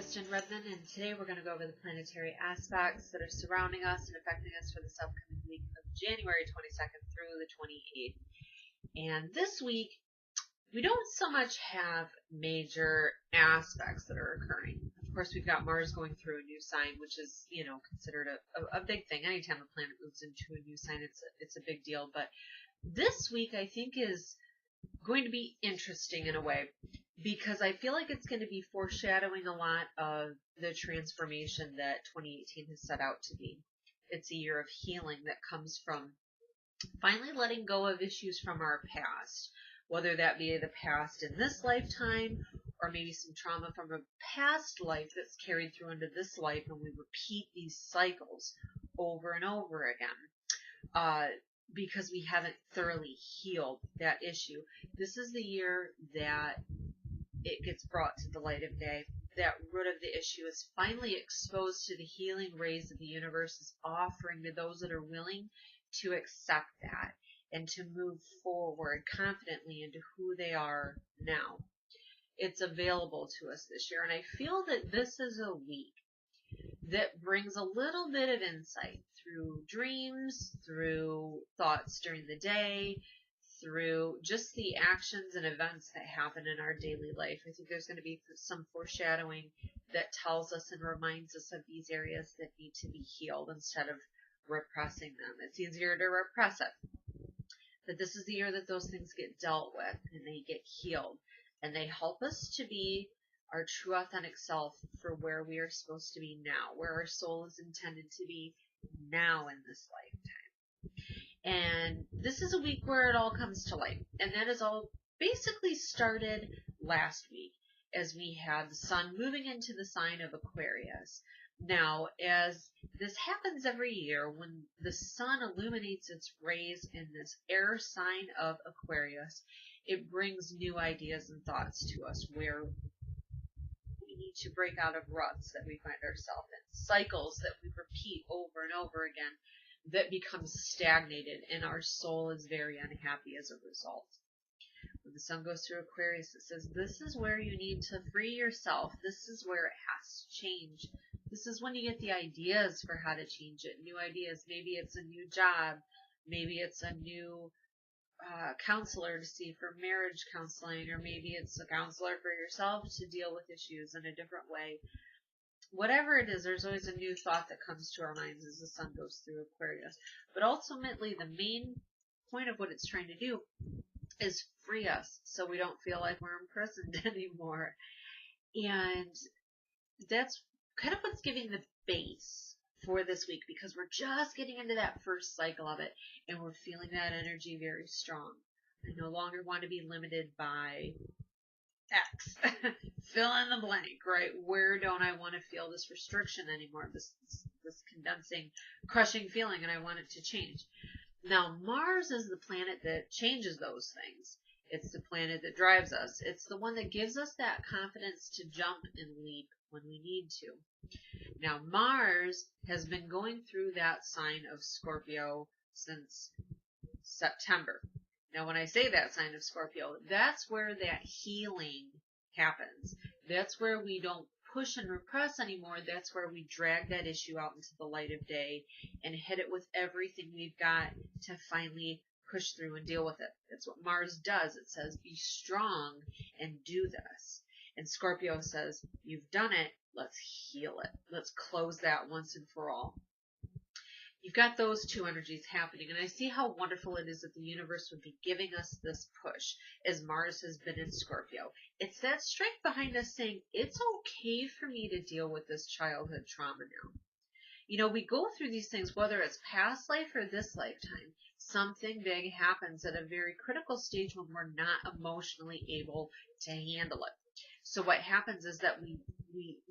Kristen Redmond, and today we're going to go over the planetary aspects that are surrounding us and affecting us for this upcoming week of January 22nd through the 28th. And this week, we don't so much have major aspects that are occurring. Of course, we've got Mars going through a new sign, which is, considered a big thing. Anytime a planet moves into a new sign, it's a big deal. But this week, I think, is going to be interesting in a way, because I feel like it's going to be foreshadowing a lot of the transformation that 2018 has set out to be. It's a year of healing that comes from finally letting go of issues from our past, whether that be the past in this lifetime or maybe some trauma from a past life that's carried through into this life, and we repeat these cycles over and over again. Because we haven't thoroughly healed that issue. This is the year that it gets brought to the light of day. That root of the issue is finally exposed to the healing rays that the universe is offering to those that are willing to accept that and to move forward confidently into who they are now. It's available to us this year, and I feel that this is a week that brings a little bit of insight through dreams, through thoughts during the day, through just the actions and events that happen in our daily life. I think there's going to be some foreshadowing that tells us and reminds us of these areas that need to be healed instead of repressing them. It's easier to repress it. But this is the year that those things get dealt with and they get healed. And they help us to be our true authentic self for where we are supposed to be now, where our soul is intended to be now in this lifetime. And this is a week where it all comes to light. And that is all basically started last week as we had the sun moving into the sign of Aquarius. Now, as this happens every year, when the sun illuminates its rays in this air sign of Aquarius, it brings new ideas and thoughts to us where we need to break out of ruts that we find ourselves in, cycles that we repeat over and over again that become stagnated, and our soul is very unhappy as a result. When the sun goes through Aquarius, it says this is where you need to free yourself. This is where it has to change. This is when you get the ideas for how to change it. New ideas. Maybe it's a new job. Maybe it's a new counselor to see for marriage counseling, or maybe it's a counselor for yourself to deal with issues in a different way. Whatever it is, there's always a new thought that comes to our minds as the sun goes through Aquarius. But ultimately, the main point of what it's trying to do is free us so we don't feel like we're imprisoned anymore. And that's kind of what's giving the base for this week, because we're just getting into that first cycle of it, and we're feeling that energy very strong. I no longer want to be limited by X. Fill in the blank, right? Where don't I want to feel this restriction anymore, this condensing, crushing feeling, and I want it to change. Now, Mars is the planet that changes those things. It's the planet that drives us. It's the one that gives us that confidence to jump and leap when we need to. Now, Mars has been going through that sign of Scorpio since September. Now, when I say that sign of Scorpio, that's where that healing happens. That's where we don't push and repress anymore. That's where we drag that issue out into the light of day and hit it with everything we've got to finally push through and deal with it. That's what Mars does. It says, be strong and do this. And Scorpio says, you've done it. Let's heal it. Let's close that once and for all. You've got those two energies happening, and I see how wonderful it is that the universe would be giving us this push as Mars has been in Scorpio. It's that strength behind us saying, it's okay for me to deal with this childhood trauma now. We go through these things, whether it's past life or this lifetime. Something big happens at a very critical stage when we're not emotionally able to handle it. So what happens is that we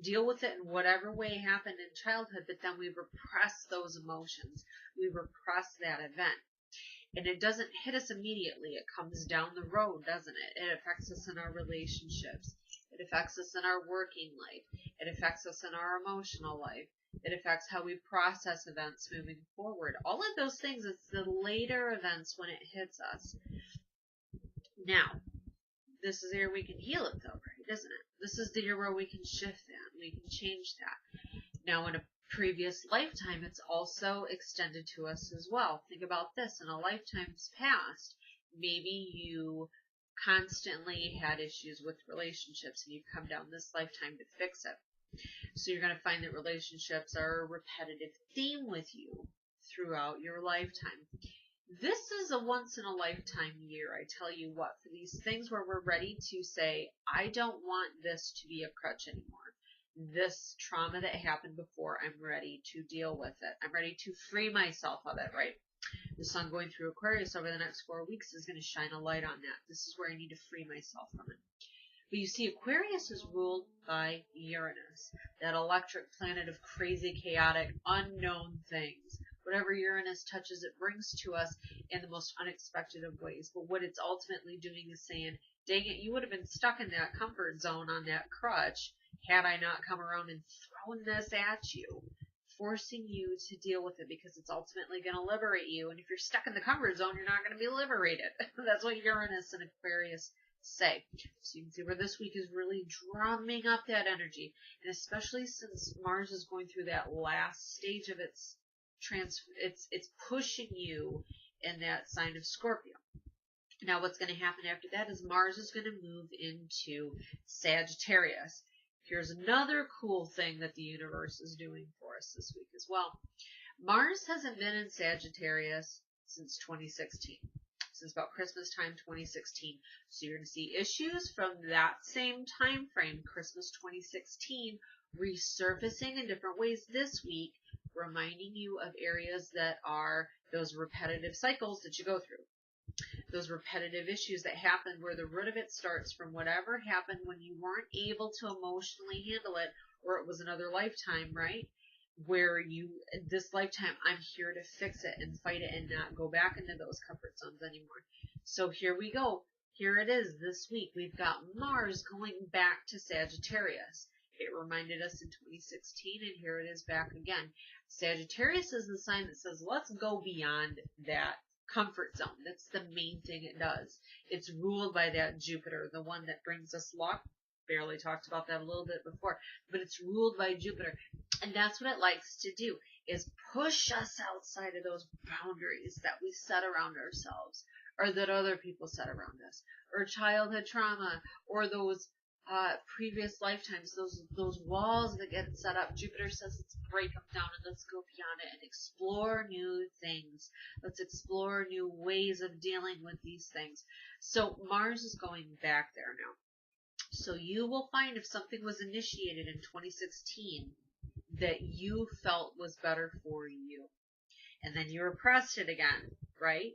deal with it in whatever way happened in childhood, but then we repress those emotions. We repress that event. And it doesn't hit us immediately. It comes down the road, doesn't it? It affects us in our relationships. It affects us in our working life. It affects us in our emotional life. It affects how we process events moving forward. All of those things, it's the later events when it hits us. Now, this is where we can heal it though, right? isn't it? This is the year where we can shift that. We can change that. Now, in a previous lifetime, it's also extended to us as well. Think about this. In a lifetime's past, maybe you constantly had issues with relationships and you've come down this lifetime to fix it. So you're going to find that relationships are a repetitive theme with you throughout your lifetime. This is a once in a lifetime year, I tell you what, for these things where we're ready to say, I don't want this to be a crutch anymore. This trauma that happened before, I'm ready to deal with it. I'm ready to free myself of it, right? The sun going through Aquarius over the next 4 weeks is going to shine a light on that. This is where I need to free myself from it. But you see, Aquarius is ruled by Uranus, that electric planet of crazy, chaotic, unknown things. Whatever Uranus touches, it brings to us in the most unexpected of ways. But what it's ultimately doing is saying, dang it, you would have been stuck in that comfort zone on that crutch had I not come around and thrown this at you, forcing you to deal with it because it's ultimately going to liberate you. And if you're stuck in the comfort zone, you're not going to be liberated. That's what Uranus and Aquarius say. So you can see where this week is really drumming up that energy. And especially since Mars is going through that last stage of its it's pushing you in that sign of Scorpio. Now what's going to happen after that is Mars is going to move into Sagittarius. Here's another cool thing that the universe is doing for us this week as well. Mars hasn't been in Sagittarius since 2016. Since about Christmas time 2016. So you're going to see issues from that same time frame, Christmas 2016, resurfacing in different ways this week, reminding you of areas that are those repetitive cycles that you go through. Those repetitive issues that happen where the root of it starts from whatever happened when you weren't able to emotionally handle it, or it was another lifetime, right? Where this lifetime, I'm here to fix it and fight it and not go back into those comfort zones anymore. So here we go. Here it is this week. We've got Mars going back to Sagittarius. It reminded us in 2016, and here it is back again. Sagittarius is the sign that says, let's go beyond that comfort zone. That's the main thing it does. It's ruled by that Jupiter, the one that brings us luck. Barely talked about that a little bit before, but it's ruled by Jupiter. And that's what it likes to do, is push us outside of those boundaries that we set around ourselves, or that other people set around us, or childhood trauma, or those previous lifetimes, those walls that get set up. Jupiter says, let's break them down and let's go beyond it and explore new things. Let's explore new ways of dealing with these things. So Mars is going back there now. So you will find if something was initiated in 2016 that you felt was better for you, and then you repressed it again, right?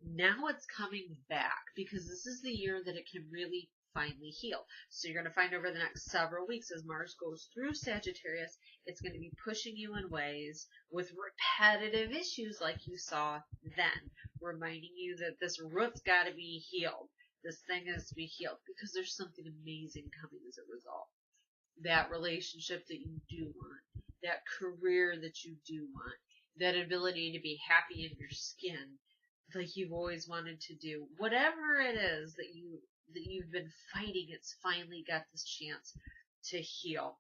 Now it's coming back because this is the year that it can really finally heal. So you're going to find over the next several weeks as Mars goes through Sagittarius, it's going to be pushing you in ways with repetitive issues like you saw then, reminding you that this root's got to be healed. This thing has to be healed because there's something amazing coming as a result. That relationship that you do want, that career that you do want, that ability to be happy in your skin like you've always wanted to do. Whatever it is that you've been fighting, it's finally got this chance to heal.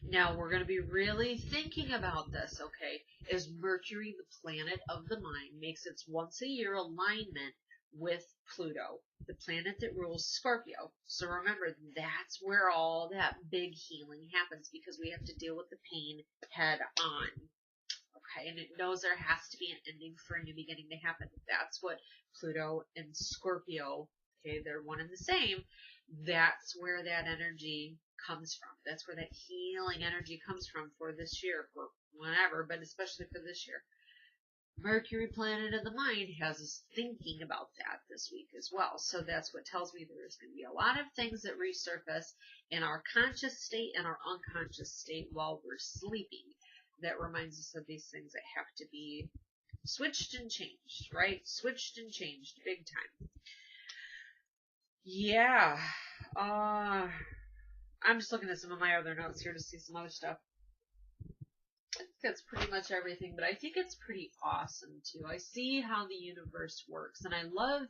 Now, we're going to be really thinking about this, okay, as Mercury, the planet of the mind, makes its once-a-year alignment with Pluto, the planet that rules Scorpio. So remember, that's where all that big healing happens because we have to deal with the pain head on. Okay, and it knows there has to be an ending for a new beginning to happen. That's what Pluto and Scorpio, okay, they're one and the same. That's where that energy comes from. That's where that healing energy comes from for this year, for whenever, but especially for this year. Mercury, planet of the mind, has us thinking about that this week as well. So that's what tells me there's going to be a lot of things that resurface in our conscious state and our unconscious state while we're sleeping. That reminds us of these things that have to be switched and changed, right? Switched and changed big time. Yeah. I'm just looking at some of my other notes here to see some other stuff. I think that's pretty much everything, but I think it's pretty awesome too. I see how the universe works, and I love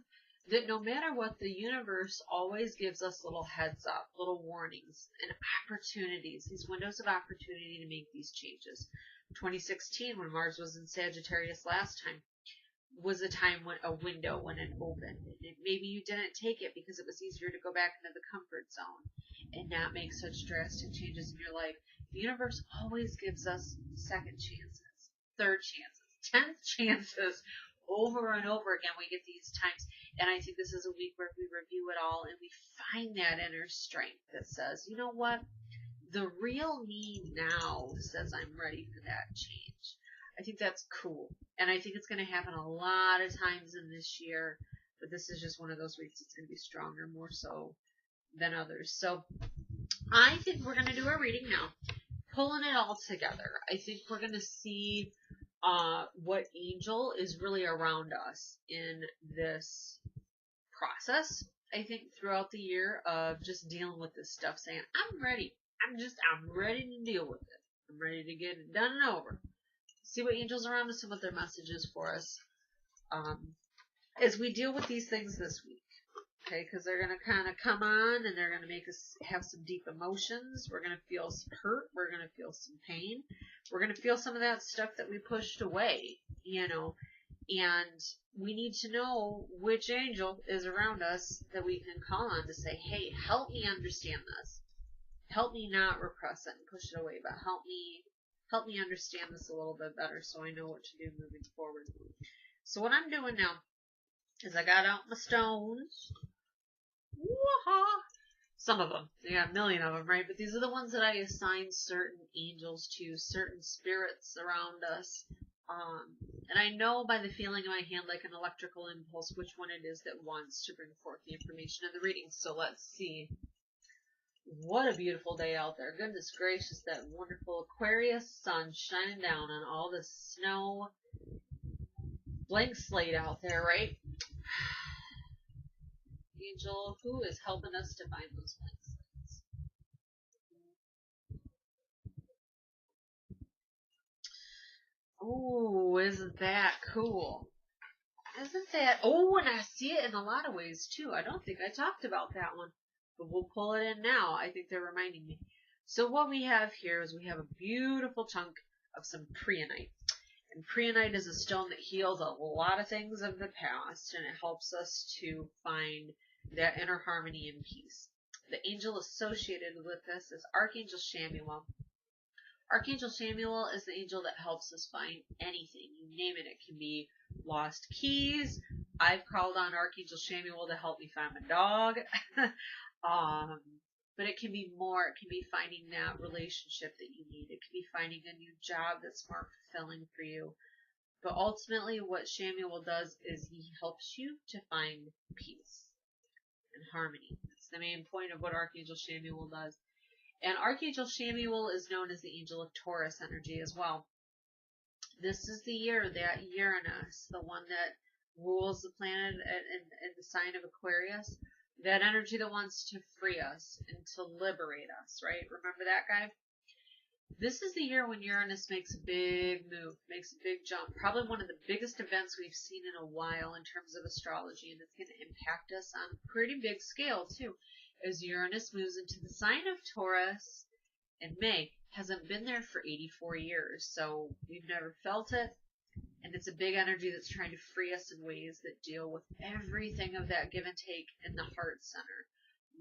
that no matter what, the universe always gives us little heads up, little warnings, and opportunities, these windows of opportunity to make these changes. 2016, when Mars was in Sagittarius last time, was a time when a window when it opened. And maybe you didn't take it because it was easier to go back into the comfort zone and not make such drastic changes in your life. The universe always gives us second chances, third chances, 10th chances. Over and over again, we get these times. And I think this is a week where we review it all and we find that inner strength that says, you know what? The real me now says I'm ready for that change. I think that's cool. And I think it's going to happen a lot of times in this year. But this is just one of those weeks that's going to be stronger, more so than others. So I think we're going to do our reading now. Pulling it all together. I think we're going to see what angel is really around us in this process. I think throughout the year of just dealing with this stuff, saying, I'm ready. I'm ready to deal with it. I'm ready to get it done and over. See what angels around us and what their message is for us as we deal with these things this week. Okay, because they're going to kind of come on and they're going to make us have some deep emotions. We're going to feel some hurt. We're going to feel some pain. We're going to feel some of that stuff that we pushed away, you know. And we need to know which angel is around us that we can call on to say, hey, help me understand this. Help me not repress it and push it away, but help me understand this a little bit better so I know what to do moving forward. So what I'm doing now is I got out my stones. Woo-ha! Some of them. I got a million of them, right? But these are the ones that I assign certain angels to, certain spirits around us. And I know by the feeling of my hand, like an electrical impulse, which one it is that wants to bring forth the information in the reading. So let's see. What a beautiful day out there. Goodness gracious, that wonderful Aquarius sun shining down on all the snow. Blank slate out there, right? Angel, who is helping us to find those blank slates? Oh, isn't that cool? Isn't that? Oh, and I see it in a lot of ways too. I don't think I talked about that one, but we'll pull it in now. I think they're reminding me. So what we have here is we have a beautiful chunk of some preonite. And preonite is a stone that heals a lot of things of the past, and it helps us to find that inner harmony and peace. The angel associated with this is Archangel Chamuel. Archangel Chamuel is the angel that helps us find anything. You name it. It can be lost keys. I've called on Archangel Chamuel to help me find my dog. But it can be more. It can be finding that relationship that you need. It can be finding a new job that's more fulfilling for you. But ultimately, what Chamuel does is he helps you to find peace and harmony. That's the main point of what Archangel Chamuel does. And Archangel Chamuel is known as the angel of Taurus energy as well. This is the year that Uranus, the one that rules the planet in the sign of Aquarius, that energy that wants to free us and to liberate us, right? Remember that guy? This is the year when Uranus makes a big move, makes a big jump. Probably one of the biggest events we've seen in a while in terms of astrology, and it's going to impact us on a pretty big scale too. As Uranus moves into the sign of Taurus in May, hasn't been there for 84 years, so we've never felt it, and it's a big energy that's trying to free us in ways that deal with everything of that give and take in the heart center.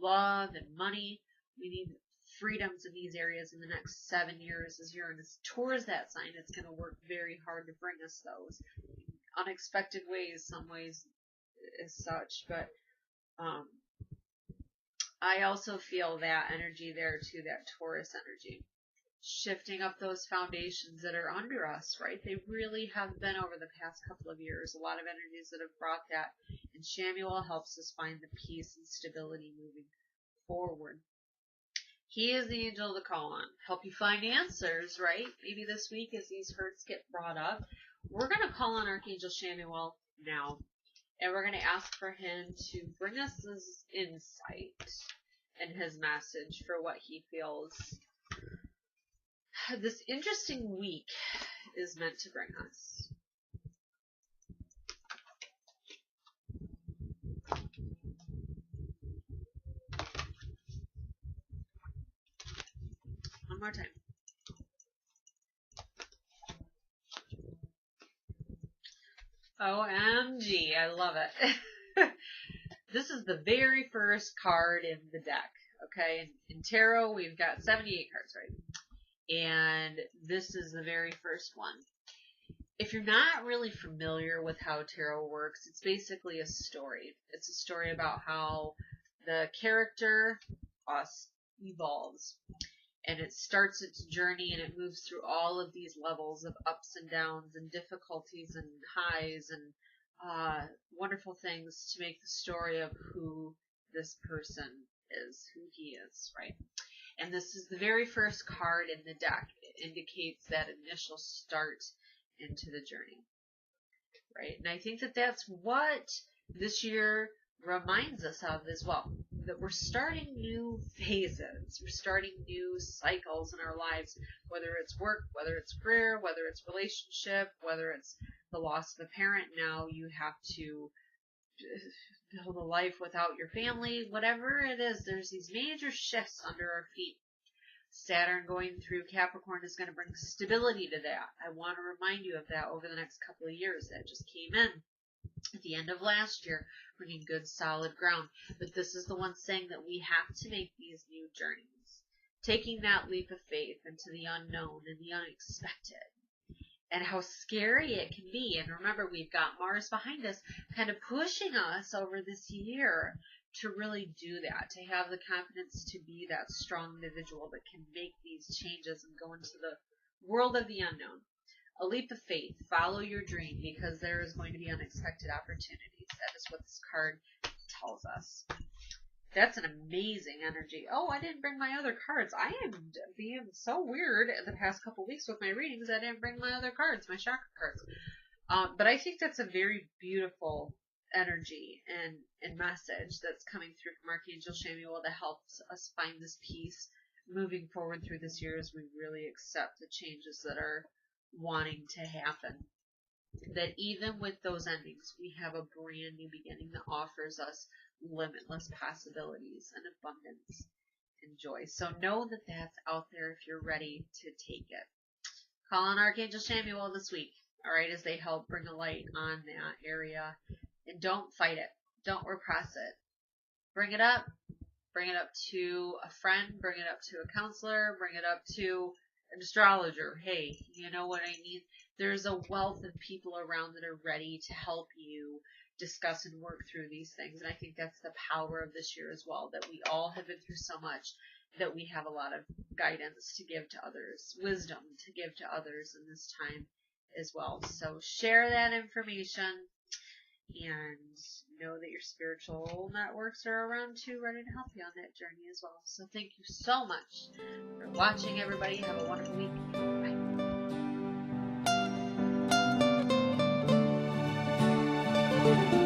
Love and money, we need freedoms in these areas in the next 7 years. As Uranus tours that sign, it's going to work very hard to bring us those. Unexpected ways, some ways as such, but I also feel that energy there too, that Taurus energy. Shifting up those foundations that are under us, right? They really have been over the past couple of years. A lot of energies that have brought that. And Chamuel helps us find the peace and stability moving forward. He is the angel to call on. Help you find answers, right? Maybe this week as these hurts get brought up. We're going to call on Archangel Chamuel now. And we're going to ask for him to bring us his insight and his message for what he feels this interesting week is meant to bring us. more time. OMG, I love it. This is the very first card in the deck, okay? In tarot, we've got 78 cards, right? And this is the very first one. If you're not really familiar with how tarot works, it's basically a story. It's a story about how the character, us, evolves. And it starts its journey and it moves through all of these levels of ups and downs and difficulties and highs and wonderful things to make the story of who this person is, who he is, right? And this is the very first card in the deck. It indicates that initial start into the journey, right? And I think that that's what this year reminds us of as well, that we're starting new phases, we're starting new cycles in our lives, whether it's work, whether it's career, whether it's relationship, whether it's the loss of a parent. Now you have to build a life without your family, whatever it is, there's these major shifts under our feet. Saturn going through Capricorn is going to bring stability to that. I want to remind you of that over the next couple of years. That just came in at the end of last year, bringing good solid ground. But this is the one saying that we have to make these new journeys, taking that leap of faith into the unknown and the unexpected, and how scary it can be. And remember, we've got Mars behind us, kind of pushing us over this year to really do that, to have the confidence to be that strong individual that can make these changes and go into the world of the unknown. A leap of faith. Follow your dream, because there is going to be unexpected opportunities. That is what this card tells us. That's an amazing energy. Oh, I didn't bring my other cards. I am being so weird the past couple weeks with my readings. I didn't bring my other cards, my chakra cards. But I think that's a very beautiful energy and message that's coming through from Archangel Chamuel to help us find this peace moving forward through this year as we really accept the changes that are wanting to happen. That even with those endings, we have a brand new beginning that offers us limitless possibilities and abundance and joy. So know that that's out there if you're ready to take it. Call on Archangel Chamuel this week, all right, as they help bring a light on that area. And don't fight it. Don't repress it. Bring it up. Bring it up to a friend. Bring it up to a counselor. Bring it up to an astrologer. Hey, you know what I mean? There's a wealth of people around that are ready to help you discuss and work through these things. And I think that's the power of this year as well, that we all have been through so much that we have a lot of guidance to give to others, wisdom to give to others in this time as well. So share that information. And know that your spiritual networks are around too, ready to help you on that journey as well. So thank you so much for watching, everybody. Have a wonderful week. Bye.